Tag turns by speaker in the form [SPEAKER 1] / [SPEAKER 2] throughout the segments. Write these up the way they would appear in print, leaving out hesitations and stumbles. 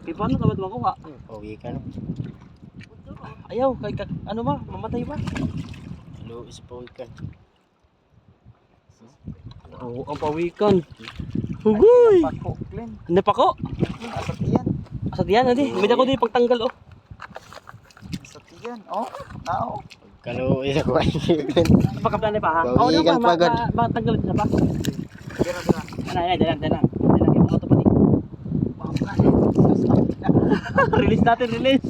[SPEAKER 1] Kaya paano ka ba makuha?
[SPEAKER 2] Pauwi ka no.
[SPEAKER 1] Ayaw, ano ba? Mamatay ba?
[SPEAKER 2] Hello, is pauwi ka.
[SPEAKER 1] Oo, ang pawikan. Hugoy!
[SPEAKER 3] Pako, Glenn.
[SPEAKER 1] Hindi pa ko.
[SPEAKER 3] Asat yan.
[SPEAKER 1] Asad yan, hindi. May dako din pagtanggal, oh.
[SPEAKER 3] Asat yan. Oh, nao.
[SPEAKER 2] Kalau isa ko ay Glenn.
[SPEAKER 1] Pagkaplan pa, ha?
[SPEAKER 2] Pawikan
[SPEAKER 1] Oo,
[SPEAKER 2] pagod.
[SPEAKER 1] Matanggal siya pa.
[SPEAKER 3] Dira, dira.
[SPEAKER 1] Dalang. Dalang, yung auto pa Release natin, release.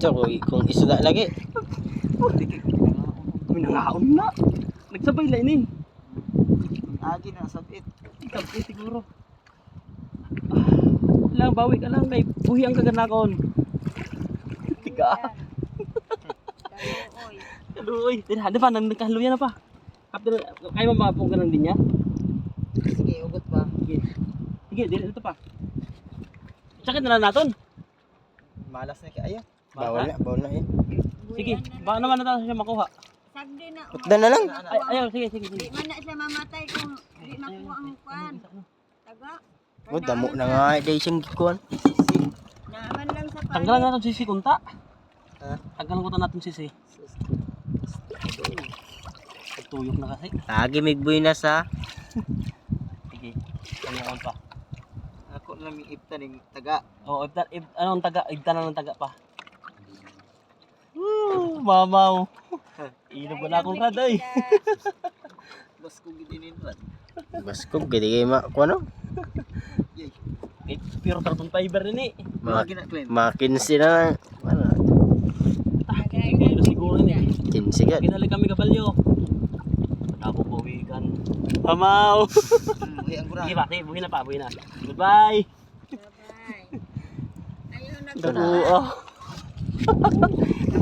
[SPEAKER 2] So, kung isuda lagi.
[SPEAKER 1] Kami nangaon na. Nagsabay lang ini.
[SPEAKER 3] Agi na, sabit.
[SPEAKER 1] Sabay siguro. Lang, bawi ka lang kay buhi ang kaganakon. Tiga. Kaluoy. Di pa, nagkahaluyan na pa. Kapag kayo mabapong ka ng linya.
[SPEAKER 3] Sige, ugot pa.
[SPEAKER 1] Sige, dito pa. Sakit na lang natin.
[SPEAKER 3] Malas na kaya.
[SPEAKER 2] Bawal na eh.
[SPEAKER 1] Sige, baka naman natin siya makuha.
[SPEAKER 4] Sagdi na.
[SPEAKER 2] Utdan na lang.
[SPEAKER 1] Ayaw, sige.
[SPEAKER 4] Di man na siya mamatay kung di makuha ang kwan. Taga.
[SPEAKER 2] Oh, damo na nga day siyang gikuan.
[SPEAKER 4] Naaman lang sa palit.
[SPEAKER 1] Tanggalan natin sisi kunta.
[SPEAKER 3] Ha?
[SPEAKER 1] Tanggalan ko ta natin sisi. Tuyok na kasi.
[SPEAKER 2] Lagi migboy na sa.
[SPEAKER 1] Sige, tanong pa.
[SPEAKER 3] Ako lang yung ipta ng taga.
[SPEAKER 1] Oo, anong taga? Ibta na ng taga pa. Mamaw. Inom ko na akong rad ay.
[SPEAKER 3] Bas ko gitinin rad.
[SPEAKER 2] Baskog gidi kay ma kuno.
[SPEAKER 1] Eh, pure carbon fiber rin eh.
[SPEAKER 3] Lagi na, Glenn.
[SPEAKER 2] Makinsi na. Ano?
[SPEAKER 1] Kilo siguro ni.
[SPEAKER 2] Kinsi ka.
[SPEAKER 1] Ginali kami kapalyo. Nabubuwikan. Mamaw.
[SPEAKER 3] Buhi ang gura.
[SPEAKER 1] Sige pa, sige, buhi na pa, buhi na. Goodbye.
[SPEAKER 4] Bye-bye. Ayaw na
[SPEAKER 1] Dabuo.